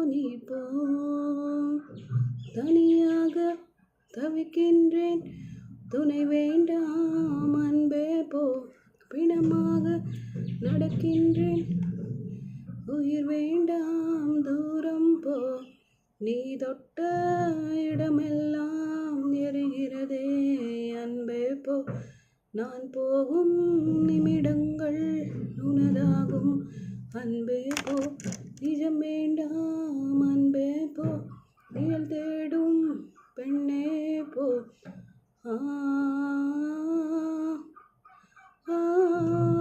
நீ போ. தனியாக தவிக்கின்றேன் துணை வேண்டாம் அன்பே போ. பிணமாக நடக்கின்றேன் உயிர் வேண்டாம் தூரம் போ. நீ தொட்ட இடமெல்லாம் எரிகிறதே அன்பே போ. நான் போகும் நிமிடங்கள் உனதாகும் அன்பே போ. நிஜம் வேண்டாம் அன்பே போ. நிழல் தேடும் பெண்ணே போ. ஆ ஆ